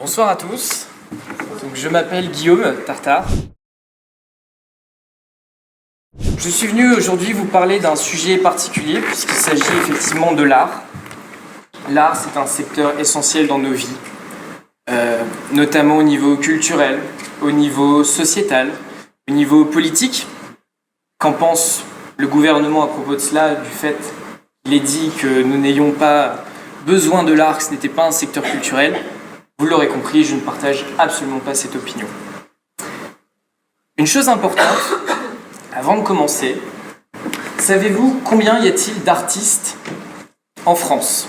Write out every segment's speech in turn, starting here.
Bonsoir à tous. Donc, je m'appelle Guillaume Tartare. Je suis venu aujourd'hui vous parler d'un sujet particulier puisqu'il s'agit effectivement de l'art. L'art, c'est un secteur essentiel dans nos vies, notamment au niveau culturel, au niveau sociétal, au niveau politique. Qu'en pense le gouvernement à propos de cela, du fait qu'il ait dit que nous n'ayons pas besoin de l'art, que ce n'était pas un secteur culturel? Vous l'aurez compris, je ne partage absolument pas cette opinion. Une chose importante, avant de commencer, savez-vous combien y a-t-il d'artistes en France?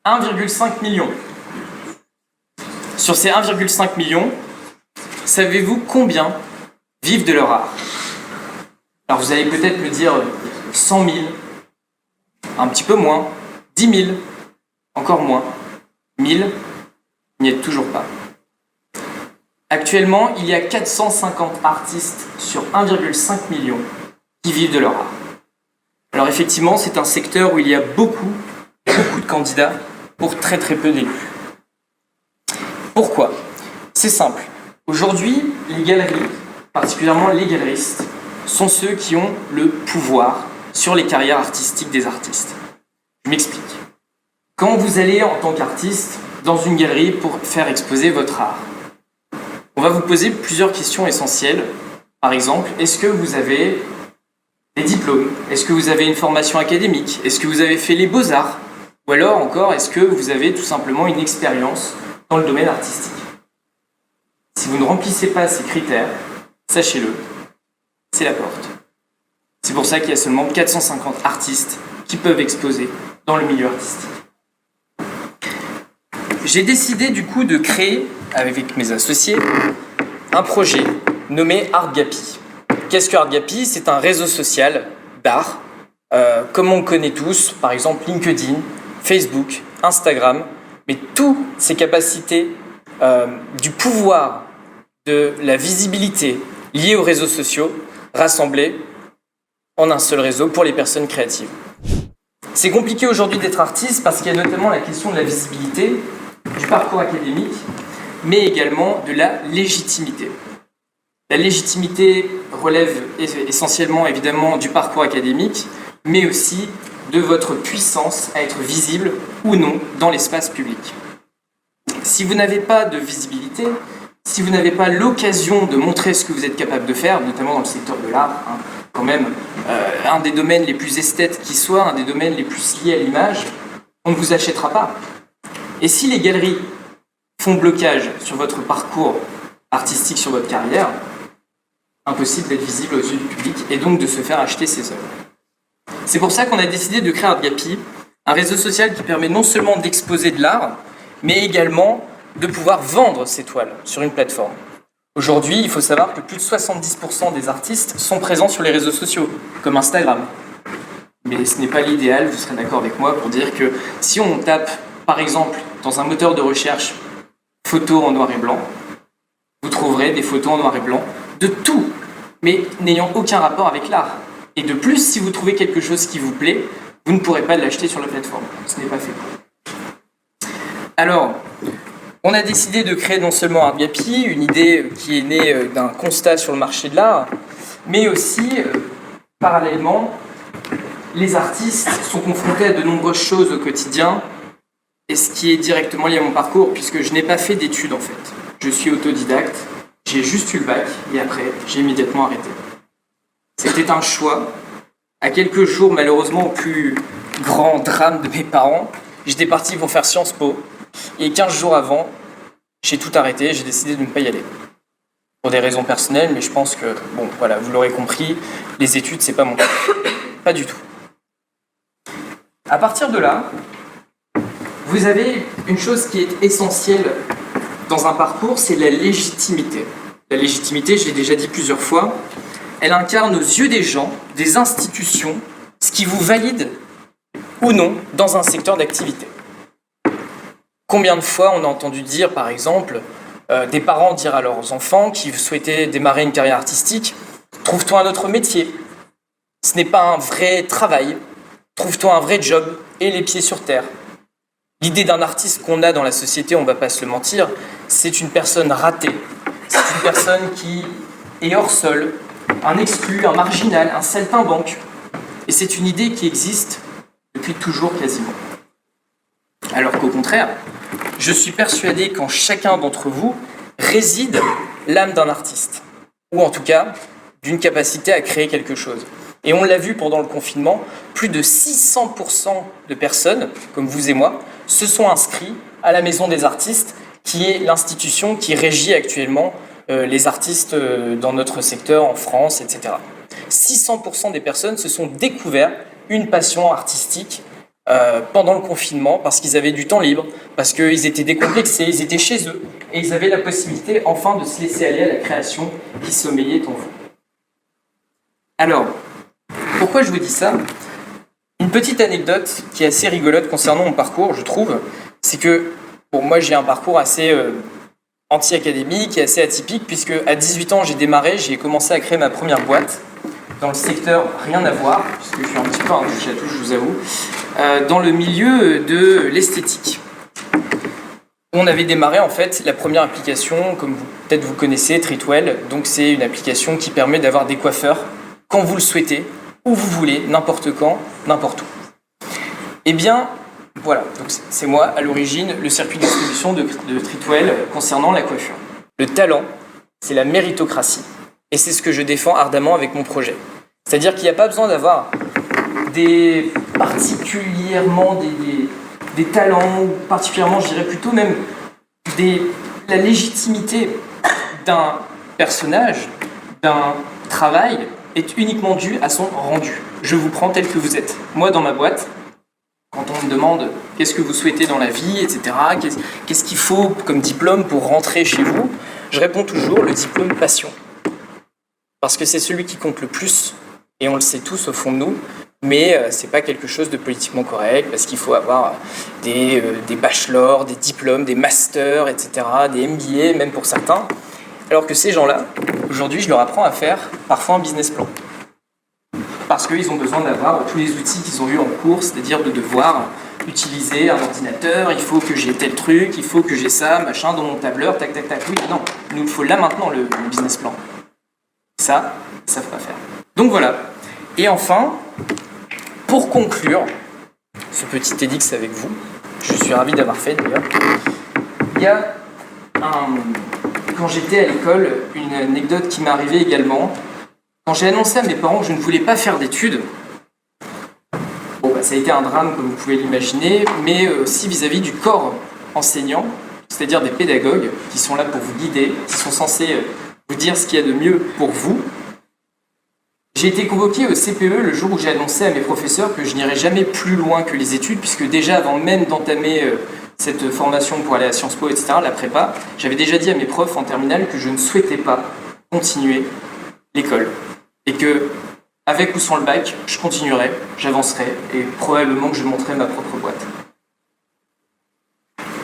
1,5 million. Sur ces 1,5 million, savez-vous combien vivent de leur art? Alors vous allez peut-être me dire 100 000, un petit peu moins, 10 000, encore moins, 1000, il n'y est toujours pas. Actuellement, il y a 450 artistes sur 1,5 million qui vivent de leur art. Alors effectivement, c'est un secteur où il y a beaucoup de candidats pour très peu d'élus. Pourquoi? C'est simple. Aujourd'hui, les galeries, particulièrement les galeristes, sont ceux qui ont le pouvoir sur les carrières artistiques des artistes. Je m'explique. Quand vous allez en tant qu'artiste dans une galerie pour faire exposer votre art, on va vous poser plusieurs questions essentielles. Par exemple, est-ce que vous avez des diplômes? Est-ce que vous avez une formation académique? Est-ce que vous avez fait les beaux-arts? Ou alors encore, est-ce que vous avez tout simplement une expérience dans le domaine artistique? Si vous ne remplissez pas ces critères, sachez-le, c'est la porte. C'est pour ça qu'il y a seulement 450 artistes qui peuvent exposer dans le milieu artistique. J'ai décidé du coup de créer, avec mes associés, un projet nommé ArtGapi. Qu'est-ce que ArtGapi? C'est un réseau social d'art, comme on le connaît tous, par exemple LinkedIn, Facebook, Instagram, mais toutes ces capacités du pouvoir, de la visibilité liée aux réseaux sociaux, rassemblées en un seul réseau pour les personnes créatives. C'est compliqué aujourd'hui d'être artiste parce qu'il y a notamment la question de la visibilité, du parcours académique, mais également de la légitimité. La légitimité relève essentiellement évidemment du parcours académique, mais aussi de votre puissance à être visible ou non dans l'espace public. Si vous n'avez pas de visibilité, si vous n'avez pas l'occasion de montrer ce que vous êtes capable de faire, notamment dans le secteur de l'art, quand même, un des domaines les plus esthètes qui soit, un des domaines les plus liés à l'image, on ne vous achètera pas. Et si les galeries font blocage sur votre parcours artistique, sur votre carrière, impossible d'être visible aux yeux du public et donc de se faire acheter ses œuvres. C'est pour ça qu'on a décidé de créer ArtGapi, un réseau social qui permet non seulement d'exposer de l'art, mais également de pouvoir vendre ses toiles sur une plateforme. Aujourd'hui, il faut savoir que plus de 70% des artistes sont présents sur les réseaux sociaux, comme Instagram. Mais ce n'est pas l'idéal, vous serez d'accord avec moi, pour dire que si on tape, par exemple, dans un moteur de recherche photos en noir et blanc, vous trouverez des photos en noir et blanc de tout, mais n'ayant aucun rapport avec l'art. Et de plus, si vous trouvez quelque chose qui vous plaît, vous ne pourrez pas l'acheter sur la plateforme. Ce n'est pas fait pour. Alors, on a décidé de créer non seulement ArtGapi, une idée qui est née d'un constat sur le marché de l'art, mais aussi, parallèlement, les artistes sont confrontés à de nombreuses choses au quotidien, et ce qui est directement lié à mon parcours, puisque je n'ai pas fait d'études en fait. Je suis autodidacte, j'ai juste eu le bac, et après, j'ai immédiatement arrêté. C'était un choix. À quelques jours, malheureusement, au plus grand drame de mes parents, j'étais parti pour faire Sciences Po, et 15 jours avant, j'ai tout arrêté, j'ai décidé de ne pas y aller. Pour des raisons personnelles, mais je pense que, bon, voilà, vous l'aurez compris, les études, c'est pas mon truc. Pas du tout. À partir de là, vous avez une chose qui est essentielle dans un parcours, c'est la légitimité. La légitimité, je l'ai déjà dit plusieurs fois, elle incarne aux yeux des gens, des institutions, ce qui vous valide ou non dans un secteur d'activité. Combien de fois on a entendu dire, par exemple, des parents dire à leurs enfants qui souhaitaient démarrer une carrière artistique « Trouve-toi un autre métier. Ce n'est pas un vrai travail. Trouve-toi un vrai job et les pieds sur terre. » L'idée d'un artiste qu'on a dans la société, on ne va pas se le mentir, c'est une personne ratée. C'est une personne qui est hors sol, un exclu, un marginal, un saltimbanque. Et c'est une idée qui existe depuis toujours quasiment. Alors qu'au contraire, je suis persuadé qu'en chacun d'entre vous réside l'âme d'un artiste. Ou en tout cas, d'une capacité à créer quelque chose. Et on l'a vu pendant le confinement, plus de 600% de personnes, comme vous et moi, se sont inscrits à la Maison des artistes, qui est l'institution qui régit actuellement les artistes dans notre secteur, en France, etc. 600% des personnes se sont découverts une passion artistique pendant le confinement, parce qu'ils avaient du temps libre, parce qu'ils étaient décomplexés, ils étaient chez eux, et ils avaient la possibilité enfin de se laisser aller à la création qui sommeillait en vous. Alors, pourquoi je vous dis ça ? Une petite anecdote qui est assez rigolote concernant mon parcours, je trouve, c'est que moi j'ai un parcours assez anti-académique et assez atypique, puisque à 18 ans j'ai commencé à créer ma première boîte dans le secteur rien à voir, puisque je suis un petit peu un touche à tout, je vous avoue, dans le milieu de l'esthétique. On avait démarré en fait la première application, comme peut-être vous connaissez, Treatwell. Donc c'est une application qui permet d'avoir des coiffeurs quand vous le souhaitez, où vous voulez, n'importe quand, n'importe où. Eh bien, voilà, donc c'est moi à l'origine, le circuit de distribution de Treatwell concernant la coiffure. Le talent, c'est la méritocratie. Et c'est ce que je défends ardemment avec mon projet. C'est-à-dire qu'il n'y a pas besoin d'avoir particulièrement des talents, ou particulièrement, je dirais plutôt même, la légitimité d'un personnage, d'un travail, est uniquement due à son rendu. Je vous prends tel que vous êtes. Moi, dans ma boîte, quand on me demande qu'est-ce que vous souhaitez dans la vie, etc., qu'est-ce qu'il faut comme diplôme pour rentrer chez vous, je réponds toujours le diplôme passion. Parce que c'est celui qui compte le plus, et on le sait tous au fond de nous, mais c'est pas quelque chose de politiquement correct, parce qu'il faut avoir des bachelors, des diplômes, des masters, etc., des MBA, même pour certains. Alors que ces gens-là, aujourd'hui, je leur apprends à faire parfois un business plan. Parce qu'ils ont besoin d'avoir tous les outils qu'ils ont eus en cours, c'est-à-dire de devoir utiliser un ordinateur, il faut que j'ai tel truc, il faut que j'ai ça, machin, dans mon tableur, tac, tac, tac. Oui, non, il nous faut là maintenant le business plan. Ça, ils savent pas faire. Donc voilà. Et enfin, pour conclure ce petit TEDx avec vous, je suis ravi d'avoir fait d'ailleurs, il y a quand j'étais à l'école, une anecdote qui m'est arrivée également. Quand j'ai annoncé à mes parents que je ne voulais pas faire d'études, ça a été un drame comme vous pouvez l'imaginer, mais aussi vis-à-vis du corps enseignant, c'est-à-dire des pédagogues qui sont là pour vous guider, qui sont censés vous dire ce qu'il y a de mieux pour vous. J'ai été convoqué au CPE le jour où j'ai annoncé à mes professeurs que je n'irais jamais plus loin que les études, puisque déjà avant même d'entamer cette formation pour aller à Sciences Po, etc., la prépa, j'avais déjà dit à mes profs en terminale que je ne souhaitais pas continuer l'école. Et que, avec ou sans le bac, je continuerai, j'avancerai, et probablement que je monterai ma propre boîte.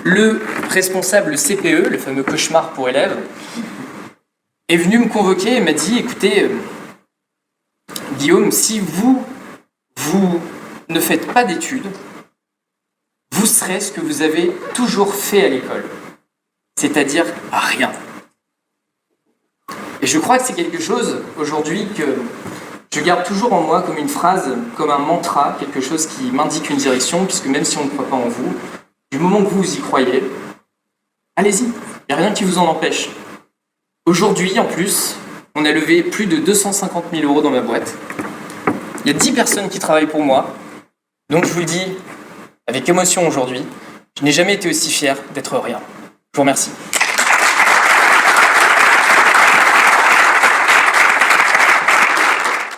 Le responsable CPE, le fameux cauchemar pour élèves, est venu me convoquer et m'a dit, écoutez, Guillaume, si vous ne faites pas d'études, vous serez ce que vous avez toujours fait à l'école, c'est-à-dire rien. Et je crois que c'est quelque chose, aujourd'hui, que je garde toujours en moi comme une phrase, comme un mantra, quelque chose qui m'indique une direction, puisque même si on ne croit pas en vous, du moment que vous y croyez, allez-y, il n'y a rien qui vous en empêche. Aujourd'hui, en plus, on a levé plus de 250 000 € dans ma boîte. Il y a 10 personnes qui travaillent pour moi. Donc je vous le dis avec émotion aujourd'hui, je n'ai jamais été aussi fier d'être rien. Je vous remercie.